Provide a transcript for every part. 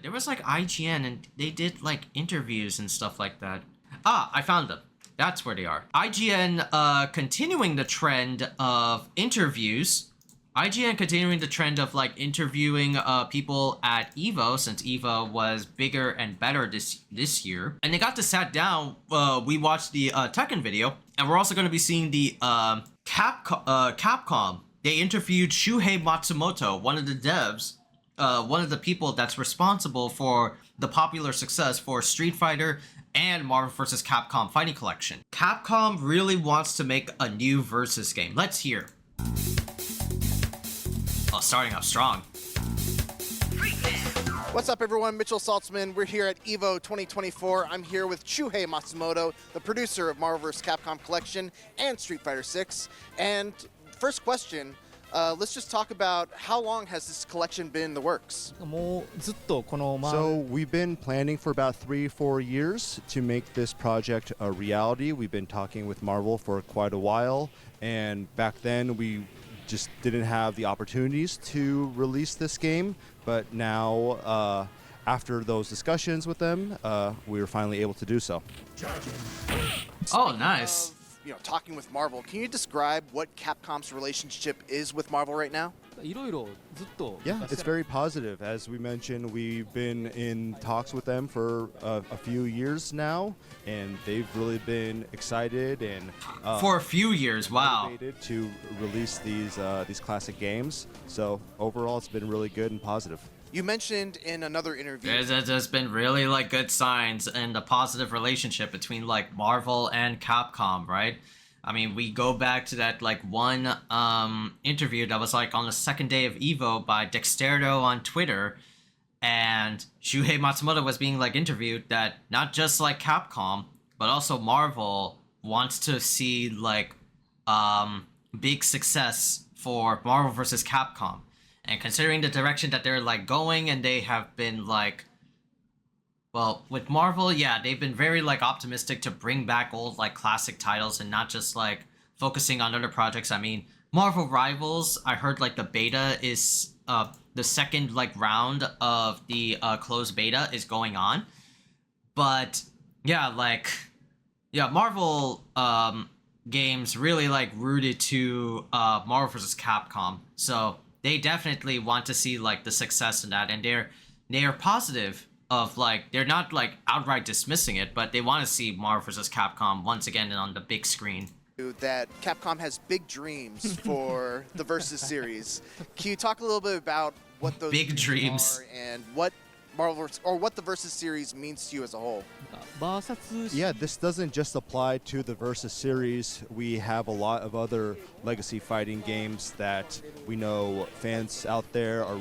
There was like IGN and they did like interviews and stuff like that. Ah, I found them. That's where they are. IGN continuing the trend of interviews. IGN continuing the trend of like interviewing people at EVO, since EVO was bigger and better this year. And they got to sat down, we watched the Tekken video, and we're also going to be seeing the Capcom. They interviewed Shuhei Matsumoto, one of the devs, one of the people that's responsible for the popular success for Street Fighter and Marvel vs. Capcom Fighting Collection. Capcom really wants to make a new versus game. Let's hear. Oh, starting off strong. What's up, everyone? Mitchell Saltzman. We're here at EVO 2024. I'm here with Shuhei Matsumoto, the producer of Marvel vs. Capcom Collection and Street Fighter 6. And first question, let's just talk about how long has this collection been in the works? So we've been planning for about 3-4 years to make this project a reality. We've been talking with Marvel for quite a while, and back then we just didn't have the opportunities to release this game, but now after those discussions with them, we were finally able to do so. Oh, nice. Talking with Marvel, can you describe what Capcom's relationship is with Marvel right now? Yeah, it's very positive. As we mentioned, we've been in talks with them for a few years now, and they've really been excited and for a few years. Wow. Motivated to release these classic games. So overall, it's been really good and positive. You mentioned in another interview. There's been really like good signs and a positive relationship between like Marvel and Capcom, right? I mean, we go back to that like one interview that was like on the second day of EVO by Dexterdo on Twitter, and Shuhei Matsumoto was being like interviewed that not just like Capcom, but also Marvel wants to see like big success for Marvel vs. Capcom. And considering the direction that they're like going, and they have been like, well, with Marvel, yeah, they've been very like optimistic to bring back old like classic titles and not just like focusing on other projects. I mean, Marvel Rivals, I heard like the beta is the second like round of the closed beta is going on. But yeah, like Marvel games really like rooted to Marvel vs. Capcom. So they definitely want to see like the success in that, and they are positive of like, they're not like outright dismissing it, but they want to see Marvel vs. Capcom once again on the big screen. That Capcom has big dreams for the Versus series. Can you talk a little bit about what those big dreams are and what Marvel or what the Versus series means to you as a whole? Yeah, this doesn't just apply to the Versus series. We have a lot of other legacy fighting games that we know fans out there are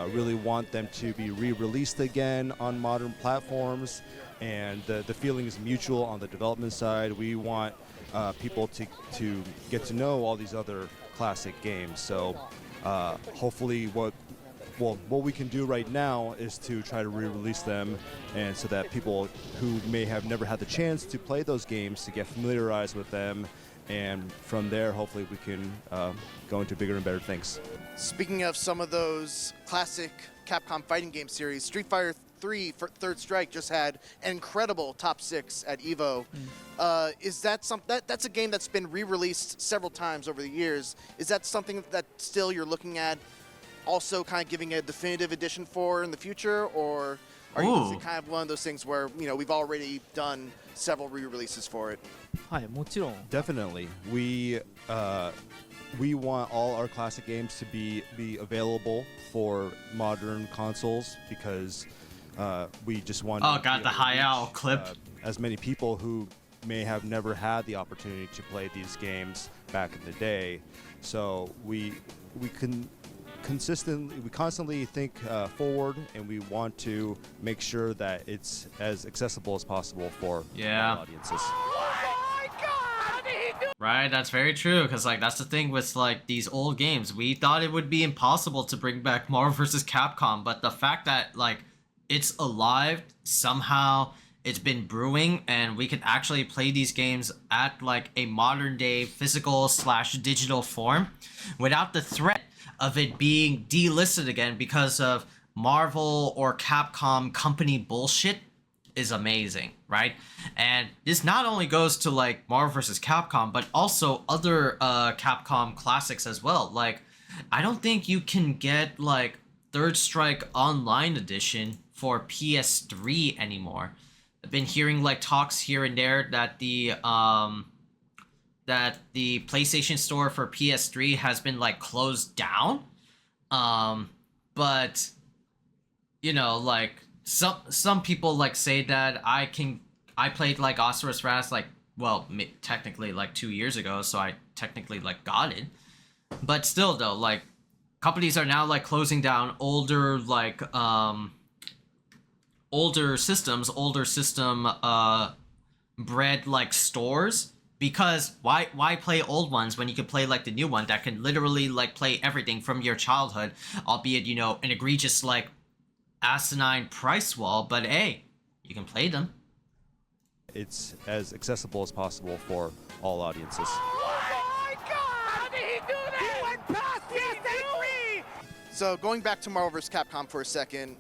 really want them to be re-released again on modern platforms, and the feeling is mutual on the development side. We want people to get to know all these other classic games. So hopefully what we can do right now is to try to re-release them, and so that people who may have never had the chance to play those games to get familiarized with them, and from there hopefully we can go into bigger and better things. Speaking of some of those classic Capcom fighting game series, Street Fighter 3 for Third Strike just had an incredible top 6 at EVO. Is that that's a game that's been re-released several times over the years. Is that something that still you're looking at also kind of giving a definitive edition for in the future, or are you, is it kind of one of those things where we've already done several re-releases for it? Definitely. We want all our classic games to be available for modern consoles, because we just want the Hayao clip. As many people who may have never had the opportunity to play these games back in the day. So we constantly think forward, and we want to make sure that it's as accessible as possible for audiences. Right, that's very true, because like that's the thing with like these old games. We thought it would be impossible to bring back Marvel vs. Capcom, but the fact that like it's alive somehow, it's been brewing, and we can actually play these games at like a modern day physical / digital form without the threat of it being delisted again because of Marvel or Capcom company bullshit is amazing, right? And this not only goes to like Marvel vs. Capcom, but also other Capcom classics as well. Like, I don't think you can get like Third Strike Online Edition for PS3 anymore. I've been hearing like talks here and there that the PlayStation Store for PS3 has been like closed down. But you know, like some people like say that I played like Osiris Ras like, well, technically like 2 years ago, so I technically like got it. But still though, like companies are now like closing down older like older system bred like stores, because why play old ones when you can play like the new one that can literally like play everything from your childhood, albeit, you know, an egregious like asinine price wall, but hey, you can play them. It's as accessible as possible for all audiences. So going back to Marvel vs. Capcom for a second,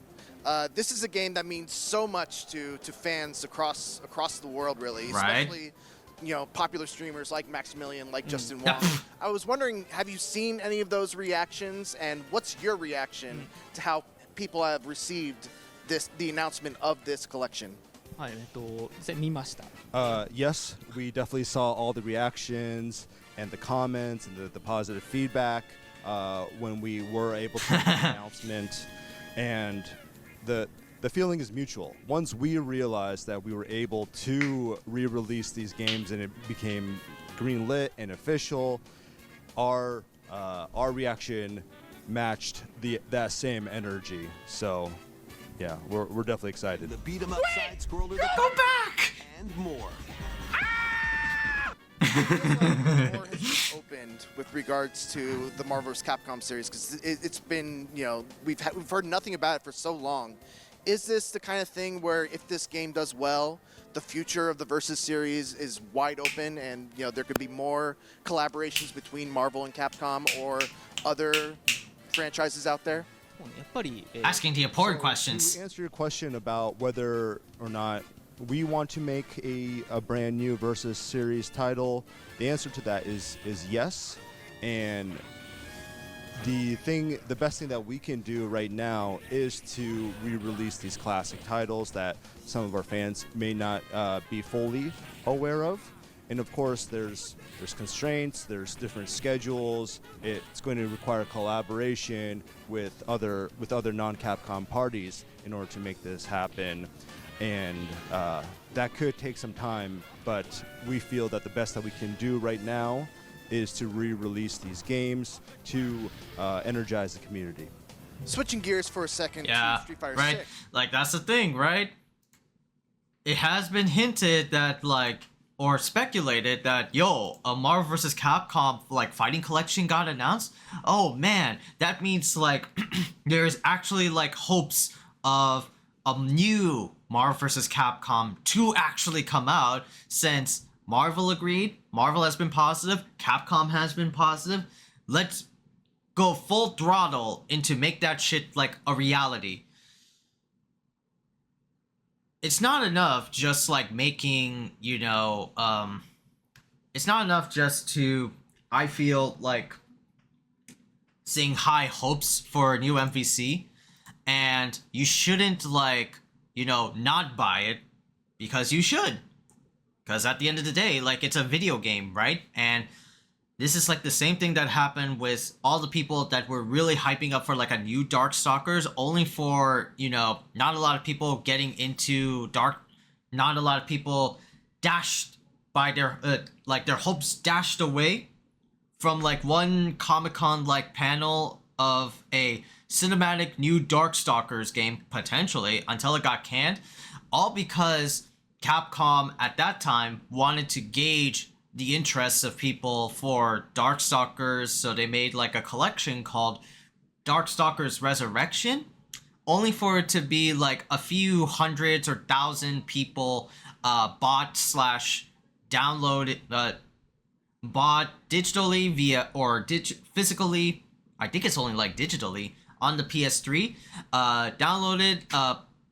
this is a game that means so much to fans across the world, really, right? Especially, you know, popular streamers like Maximilian, like Justin Wong. I was wondering, have you seen any of those reactions, and what's your reaction to how people have received the announcement of this collection? Yes, we definitely saw all the reactions and the comments and the positive feedback when we were able to make the announcement, and the feeling is mutual. Once we realized that we were able to re-release these games and it became green-lit and official, our reaction matched that same energy. So yeah, we're definitely excited. The beat 'em up side scroller, Go back! and more. The door has opened with regards to the Marvel vs. Capcom series, because it's been, you know, we've heard nothing about it for so long. Is this the kind of thing where if this game does well, the future of the Versus series is wide open, and you know there could be more collaborations between Marvel and Capcom or other franchises out there? Asking the important So, questions. to answer your question about whether or not we want to make a brand new Versus series title, the answer to that is yes. And the best thing that we can do right now is to re-release these classic titles that some of our fans may not be fully aware of. And of course, there's constraints, there's different schedules. It's going to require collaboration with other non-Capcom parties in order to make this happen. And that could take some time, but we feel that the best that we can do right now is to re-release these games to energize the community. Switching gears for a second Yeah, to Street Fighter right? 6. Like, that's the thing, right? It has been hinted that, like, or speculated that, yo, a Marvel vs. Capcom, like, fighting collection got announced. Oh, man, that means, like, there's actually, like, hopes of a new Marvel vs. Capcom to actually come out, since Marvel agreed, Marvel has been positive, Capcom has been positive. Let's go full throttle into make that shit like a reality. It's not enough just like making, you know, it's not enough just to, I feel like, seeing high hopes for a new MVC, and you shouldn't, like, you know, not buy it, because you should. Because at the end of the day, like, it's a video game, right? And this is like the same thing that happened with all the people that were really hyping up for like a new Darkstalkers, only for, you know, not a lot of people getting into not a lot of people dashed by their, like, their hopes dashed away from like one Comic-Con like panel of a cinematic new Darkstalkers game, potentially, until it got canned, all because Capcom at that time wanted to gauge the interests of people for Darkstalkers, so they made like a collection called Darkstalkers Resurrection, only for it to be like a few hundreds or thousand people bought digitally via, or physically, I think it's only like digitally, on the PS3, downloaded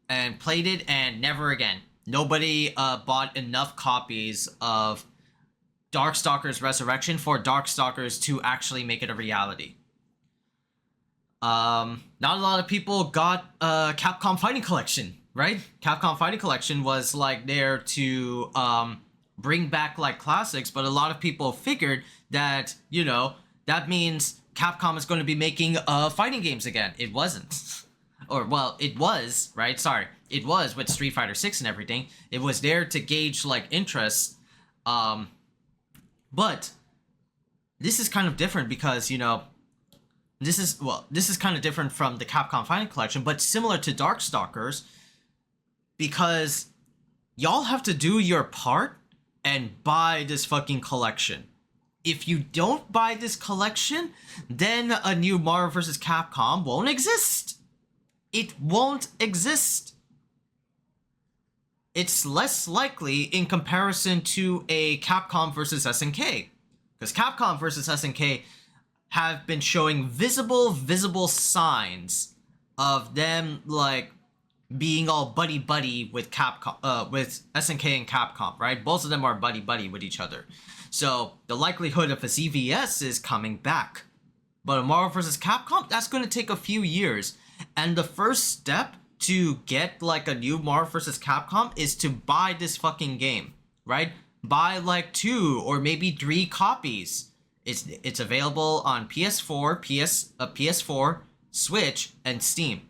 and played it, and never again. Nobody bought enough copies of Darkstalkers Resurrection for Darkstalkers to actually make it a reality. Not a lot of people got Capcom Fighting Collection, right? Capcom Fighting Collection was like there to bring back like classics, but a lot of people figured that, you know, that means Capcom is going to be making fighting games again. It wasn't. Or, well, it was, right? Sorry. It was with Street Fighter 6 and everything. It was there to gauge like interest. But this is kind of different because, you know, this is kind of different from the Capcom Fighting Collection, but similar to Darkstalkers, because y'all have to do your part and buy this fucking collection. If you don't buy this collection, then a new Marvel vs. Capcom won't exist. It won't exist. It's less likely in comparison to a Capcom vs. SNK. Because Capcom vs. SNK have been showing visible signs of them, like, being all buddy-buddy with Capcom, with SNK and Capcom, right? Both of them are buddy-buddy with each other. So, the likelihood of a ZVS is coming back. But a Marvel vs. Capcom, that's going to take a few years. And the first step to get, like, a new Marvel vs. Capcom is to buy this fucking game, right? Buy, like, 2 or maybe 3 copies. It's available on PS4, PS4, Switch, and Steam.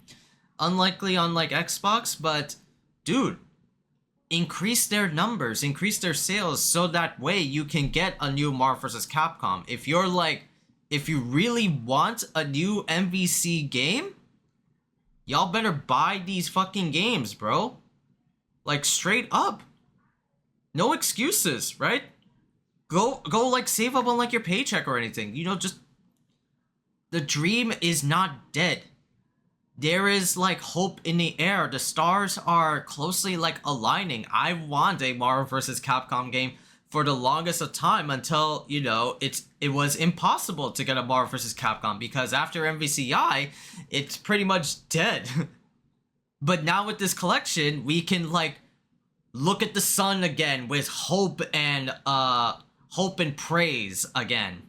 Unlikely on, like, Xbox, but, dude, increase their numbers, increase their sales, so that way you can get a new Marvel vs. Capcom. If you're, like, if you really want a new MVC game, y'all better buy these fucking games, bro. Like, straight up. No excuses, right? Go, like, save up on, like, your paycheck or anything. You know, just... The dream is not dead. There is, like, hope in the air. The stars are closely, like, aligning. I want a Marvel vs. Capcom game for the longest of time until, you know, it was impossible to get a Marvel vs. Capcom because after MVCI, it's pretty much dead. But now with this collection, we can, like, look at the sun again with hope and praise again.